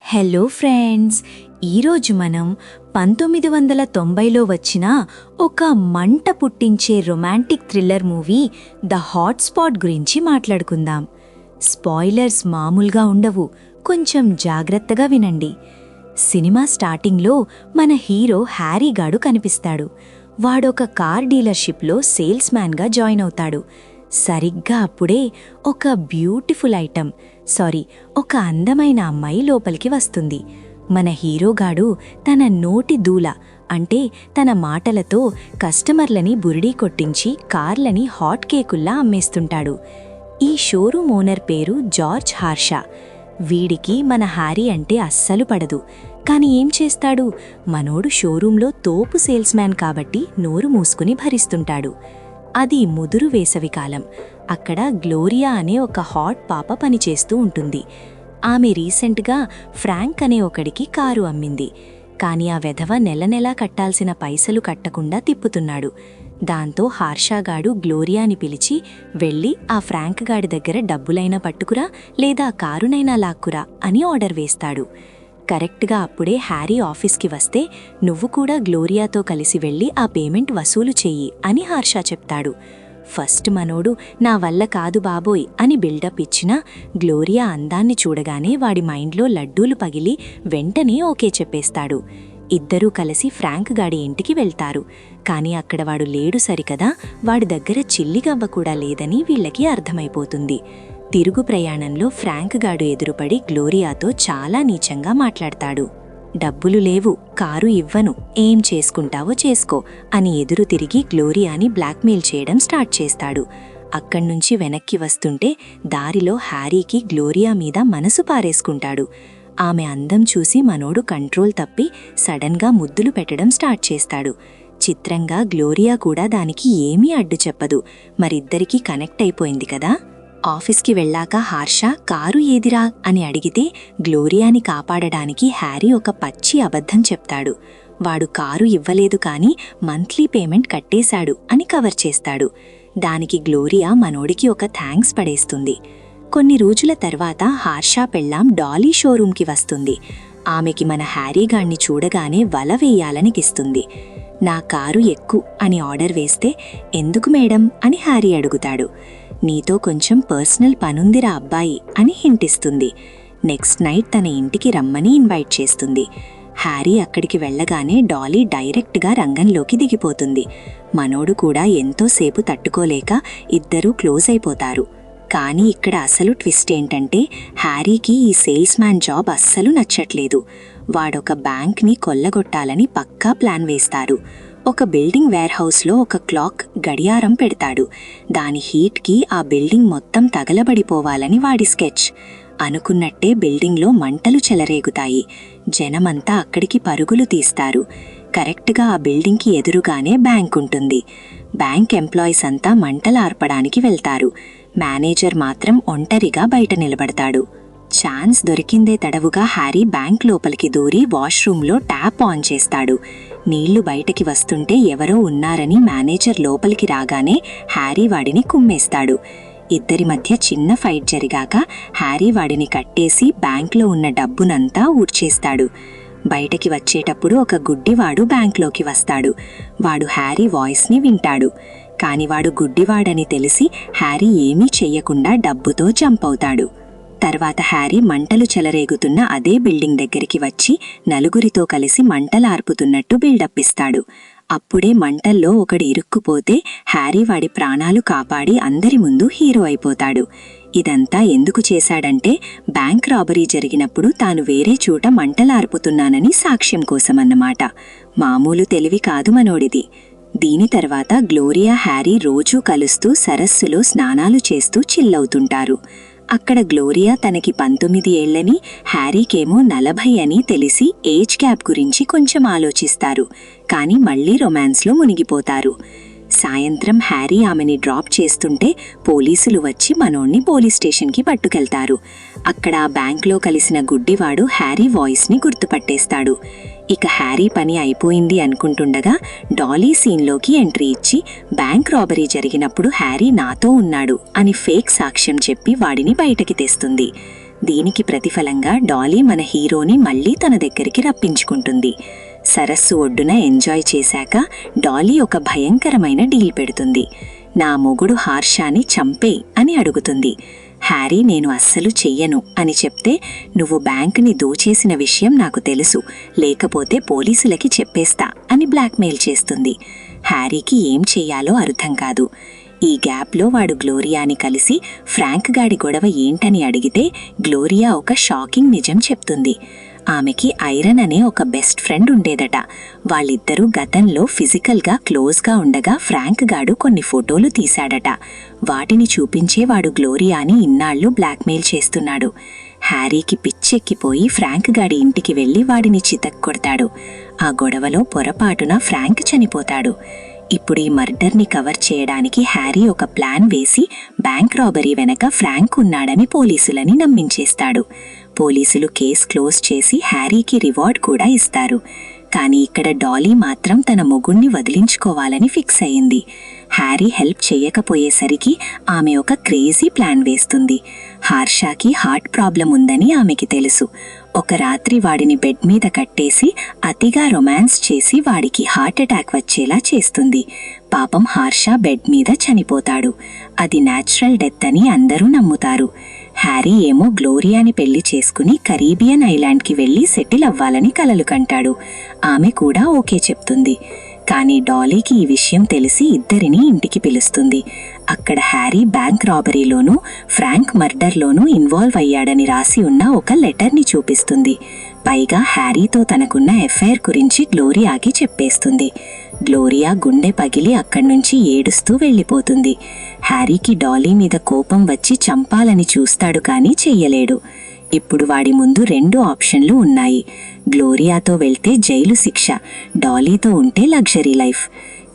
Hello friends, ఈరోజు మనం 1990లో వచ్చిన ఒక మంట పుట్టించే romantic thriller movie the hot spot గురించి మాట్లాడుకుందాం. స్పాయిలర్స్ మామూలుగా ఉండవు, కొంచెం జాగ్రత్తగా వినండి. సినిమా స్టార్టింగ్లో మన హీరో హ్యారీ గాడు కనిపిస్తాడు. వాడొక కార్ డీలర్షిప్లో సేల్స్ మ్యాన్గా జాయిన్ అవుతాడు. సరిగ్గా అప్పుడే ఒక ఒక అందమైన అమ్మాయి లోపలికి వస్తుంది. మన హీరోగాడు తన నోటి దూల అంటే తన మాటలతో కస్టమర్లని బురిడీ కొట్టించి కార్లని హాట్ కేకుల్లా అమ్మేస్తుంటాడు. ఈ షోరూమ్ ఓనర్ పేరు జార్జ్ హార్షా. వీడికి మన హ్యారీ అంటే అస్సలు పడదు. కాని ఏం చేస్తాడు, మనోడు షోరూంలో తోపు సేల్స్ మ్యాన్ కాబట్టి నోరు మూసుకుని భరిస్తుంటాడు. అది ముదురు వేసవికాలం. అక్కడ గ్లోరియా అనే ఒక హాట్ పాప పనిచేస్తూ ఉంటుంది. ఆమె రీసెంట్గా ఫ్రాంక్ అనే ఒకడికి కారు అమ్మింది. కాని ఆ వెధవ నెలనెలా కట్టాల్సిన పైసలు కట్టకుండా తిప్పుతున్నాడు. దాంతో హార్షాగాడు గ్లోరియాని పిలిచి, వెళ్ళి ఆ ఫ్రాంక్ గాడి దగ్గర డబ్బులైనా పట్టుకురా లేదా కారునైనా లాక్కురా అని ఆర్డర్ వేస్తాడు. కరెక్ట్గా అప్పుడే హ్యారీ ఆఫీస్కి వస్తే, నువ్వు కూడా గ్లోరియాతో కలిసి వెళ్ళి ఆ పేమెంట్ వసూలు చెయ్యి అని హార్షా చెప్తాడు. ఫస్ట్ మనోడు నా వల్ల కాదు బాబోయ్ అని బిల్డప్ ఇచ్చినా, గ్లోరియా అందాన్ని చూడగానే వాడి మైండ్లో లడ్డూలు పగిలి వెంటనే ఓకే చెప్పేస్తాడు. ఇద్దరూ కలిసి ఫ్రాంక్ గాడి ఇంటికి వెళ్తారు. కానీ అక్కడ వాడు లేడు సరికదా, వాడి దగ్గర చిల్లిగవ్వ కూడా లేదని వీళ్ళకి అర్థమైపోతుంది. తిరుగు ప్రయాణంలో ఫ్రాంక్ గాడు ఎదురుపడి గ్లోరియాతో చాలా నీచంగా మాట్లాడతాడు. డబ్బులు లేవు, కారు ఇవ్వను, ఏం చేసుకుంటావో చేసుకో అని ఎదురు తిరిగి గ్లోరియాని బ్లాక్మెయిల్ చేయడం స్టార్ట్ చేస్తాడు. అక్కడ్నుంచి వెనక్కి వస్తుంటే దారిలో హ్యారీకి గ్లోరియా మీద మనసు పారేసుకుంటాడు. ఆమె అందం చూసి మనోడు కంట్రోల్ తప్పి సడన్గా ముద్దులు పెట్టడం స్టార్ట్ చేస్తాడు. చిత్రంగా గ్లోరియా కూడా దానికి ఏమీ అడ్డు చెప్పదు. మరిద్దరికీ కనెక్ట్ అయిపోయింది కదా. ఆఫీస్కి వెళ్ళాక హార్షా కారు ఏదిరా అని అడిగితే, గ్లోరియాని కాపాడడానికి హ్యారీ ఒక పచ్చి అబద్ధం చెప్తాడు. వాడు కారు ఇవ్వలేదు కానీ మంత్లీ పేమెంట్ కట్టేశాడు అని కవర్ చేస్తాడు. దానికి గ్లోరియా మనోడికి ఒక థ్యాంక్స్ పడేస్తుంది. కొన్ని రోజుల తర్వాత హార్షా పెళ్ళాం డాలీ షోరూంకి వస్తుంది. ఆమెకి మన హ్యారీగాణ్ణి చూడగానే వల వేయాలనికిస్తుంది. నా కారు ఎక్కు అని ఆర్డర్ వేస్తే, ఎందుకు మేడం అని హ్యారీ అడుగుతాడు. నీతో కొంచెం పర్సనల్ పనుందిరా అబ్బాయి అని హింటిస్తుంది. నెక్స్ట్ నైట్ తన ఇంటికి రమ్మని ఇన్వైట్ చేస్తుంది. హ్యారీ అక్కడికి వెళ్ళగానే డాలీ డైరెక్ట్గా రంగంలోకి దిగిపోతుంది. మనోడు కూడా ఎంతోసేపు తట్టుకోలేక ఇద్దరూ క్లోజ్ అయిపోతారు. కానీ ఇక్కడ అసలు ట్విస్ట్ ఏంటంటే, హ్యారీకి ఈ సేల్స్ మ్యాన్ జాబ్ అస్సలు నచ్చట్లేదు. వాడొక బ్యాంక్ని కొల్లగొట్టాలని పక్కా ప్లాన్ వేస్తారు. ఒక బిల్డింగ్ వేర్హౌస్లో ఒక క్లాక్ గడియారం పెడతాడు. దాని హీట్కి ఆ బిల్డింగ్ మొత్తం తగలబడిపోవాలని వాడి స్కెచ్. అనుకున్నట్టే బిల్డింగ్లో మంటలు చెలరేగుతాయి. జనమంతా అక్కడికి పరుగులు తీస్తారు. కరెక్ట్గా ఆ బిల్డింగ్కి ఎదురుగానే బ్యాంక్ ఉంటుంది. బ్యాంక్ ఎంప్లాయీస్ అంతా మంటలు ఆర్పడానికి వెళ్తారు. మేనేజర్ మాత్రం ఒంటరిగా బయట నిలబడతాడు. ఛాన్స్ దొరికిందే తడవుగా హ్యారీ బ్యాంక్ లోపలికి దూరి వాష్రూంలో ట్యాప్ ఆన్ చేస్తాడు. నీళ్లు బయటకి వస్తుంటే ఎవరో ఉన్నారని మేనేజర్ లోపలికి రాగానే హ్యారీ వాడిని కుమ్మేస్తాడు. ఇద్దరి మధ్య చిన్న ఫైట్ జరిగాక హ్యారీ వాడిని కట్టేసి బ్యాంక్లో ఉన్న డబ్బునంతా ఊడ్చేస్తాడు. బయటకి వచ్చేటప్పుడు ఒక గుడ్డివాడు బ్యాంక్లోకి వస్తాడు. వాడు హ్యారీ వాయిస్ని వింటాడు. కాని వాడు గుడ్డివాడని తెలిసి హ్యారీ ఏమీ చెయ్యకుండా డబ్బుతో జంప్ అవుతాడు. తర్వాత హ్యారీ మంటలు చెలరేగుతున్న అదే బిల్డింగ్ దగ్గరికి వచ్చి నలుగురితో కలిసి మంటలార్పుతున్నట్టు బిల్డప్ ఇస్తాడు. అప్పుడే మంటల్లో ఒకడు ఇరుక్కుపోతే హ్యారీ వాడి ప్రాణాలు కాపాడి అందరి ముందు హీరో అయిపోతాడు. ఇదంతా ఎందుకు చేశాడంటే, బ్యాంక్ రాబరీ జరిగినప్పుడు తాను వేరే చోట మంటలార్పుతున్నానని సాక్ష్యం కోసమన్నమాట. మామూలు తెలివి కాదు మనోడిది. దీని తర్వాత గ్లోరియా హ్యారీ రోజూ కలుస్తూ సరస్సులో స్నానాలు చేస్తూ చిల్లవుతుంటారు. అక్కడ గ్లోరియా తనకి 19 ఏళ్లని, హ్యారీకేమో 40 అని తెలిసి ఏజ్ గ్యాప్ గురించి కొంచెం ఆలోచిస్తారు. కానీ మళ్లీ రొమాన్స్లో మునిగిపోతారు. సాయంత్రం హ్యారీ ఆమెని డ్రాప్ చేస్తుంటే పోలీసులు వచ్చి మనోణ్ణి పోలీస్ స్టేషన్కి పట్టుకెళ్తారు. అక్కడ ఆ బ్యాంక్లో కలిసిన గుడ్డివాడు హ్యారీ వాయిస్ని గుర్తుపట్టేస్తాడు. ఇక హ్యారీ పని అయిపోయింది అనుకుంటుండగా డాలీ సీన్లోకి ఎంట్రీ ఇచ్చి బ్యాంక్ రాబరీ జరిగినప్పుడు హ్యారీ నాతో ఉన్నాడు అని ఫేక్ సాక్ష్యం చెప్పి వాడిని బయటకి తెస్తుంది. దీనికి ప్రతిఫలంగా డాలీ మన హీరోని మళ్ళీ తన దగ్గరికి రప్పించుకుంటుంది. సరస్సు ఒడ్డున ఎంజాయ్ చేశాక డాలీ ఒక భయంకరమైన డీల్ పెడుతుంది. నా మొగుడు హార్షాని చంపేయ్ అని అడుగుతుంది. హ్యారీ నేను అస్సలు చెయ్యను అని చెప్తే, నువ్వు బ్యాంకుని దోచేసిన విషయం నాకు తెలుసు, లేకపోతే పోలీసులకి చెప్పేస్తా అని బ్లాక్మెయిల్ చేస్తుంది. హ్యారీకి ఏం చెయ్యాలో అర్థం కాదు. ఈ గ్యాప్లో వాడు గ్లోరియాని కలిసి ఫ్రాంక్ గాడి గొడవ ఏంటని అడిగితే గ్లోరియా ఒక షాకింగ్ నిజం చెప్తుంది. ఆమెకి ఐరన్ అనే ఒక బెస్ట్ ఫ్రెండ్ ఉండేదట. వాళ్ళిద్దరూ గతంలో ఫిజికల్గా క్లోజ్గా ఉండగా ఫ్రాంక్ గాడు కొన్ని ఫోటోలు తీశాడట. వాటిని చూపించే వాడు గ్లోరియాని ఇన్నాళ్లు బ్లాక్మెయిల్ చేస్తున్నాడు. హ్యారీకి పిచ్చెక్కిపోయి ఫ్రాంక్ గాడి ఇంటికి వెళ్లి వాడిని చితక్కొడతాడు. ఆ గొడవలో పొరపాటున ఫ్రాంక్ చనిపోతాడు. ఇప్పుడు ఈ మర్డర్ని కవర్ చేయడానికి హ్యారీ ఒక ప్లాన్ వేసి బ్యాంక్ రాబరీ వెనక ఫ్రాంక్ ఉన్నాడని పోలీసులని నమ్మించేస్తాడు. పోలీసులు కేస్ క్లోజ్ చేసి హ్యారీకి రివార్డ్ కూడా ఇస్తారు. కానీ ఇక్కడ డాలీ మాత్రం తన మొగుణ్ణి వదిలించుకోవాలని ఫిక్స్ అయింది. హ్యారీ హెల్ప్ చేయకపోయేసరికి ఆమె ఒక క్రేజీ ప్లాన్ వేస్తుంది. హార్షాకి హార్ట్ ప్రాబ్లం ఉందని ఆమెకి తెలుసు. ఒక రాత్రి వాడిని బెడ్ మీద కట్టేసి అతిగా రొమాన్స్ చేసి వాడికి హార్ట్ అటాక్ వచ్చేలా చేస్తుంది. పాపం హార్షా బెడ్ మీద చనిపోతాడు. అది న్యాచురల్ డెత్ అని అందరూ నమ్ముతారు. హ్యారీ ఏమో గ్లోరియాని పెళ్లి చేసుకుని కరీబియన్ ఐలాండ్కి వెళ్లి సెటిల్ అవ్వాలని కలలు కంటాడు. ఆమె కూడా ఓకే చెప్తుంది. కానీ డాలీకి ఈ విషయం తెలిసి ఇద్దరిని ఇంటికి పిలుస్తుంది. అక్కడ హ్యారీ బ్యాంక్ రాబరీలోనూ ఫ్రాంక్ మర్డర్లోనూ ఇన్వాల్వ్ అయ్యాడని రాసి ఉన్న ఒక లెటర్ని చూపిస్తుంది. పైగా హ్యారీతో తనకున్న ఎఫ్ఐఆర్ గురించి గ్లోరియాకి చెప్పేస్తుంది. గ్లోరియా గుండె పగిలి అక్కడ్నుంచి ఏడుస్తూ వెళ్ళిపోతుంది. హ్యారీకి డాలీ మీద కోపం వచ్చి చంపాలని చూస్తాడు కానీ చెయ్యలేడు. ఇప్పుడు వాడి ముందు 2 ఆప్షన్లు ఉన్నాయి. గ్లోరియాతో వెళ్తే జైలు శిక్ష, డాలీతో ఉంటే లగ్జరీ లైఫ్.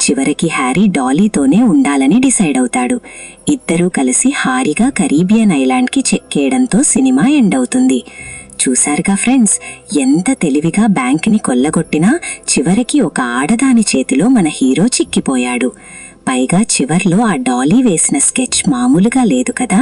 చివరికి హ్యారీ డాలీతోనే ఉండాలని డిసైడ్ అవుతాడు. ఇద్దరూ కలిసి హారిగా కరీబియన్ ఐలాండ్కి చెక్కేయడంతో సినిమా ఎండ్ అవుతుంది. చూశారుగా ఫ్రెండ్స్, ఎంత తెలివిగా బ్యాంక్ని కొల్లగొట్టినా చివరికి ఒక ఆడదాని చేతిలో మన హీరో చిక్కిపోయాడు. పైగా చివర్లో ఆ డాలీ వేసిన స్కెచ్ మామూలుగా లేదు కదా.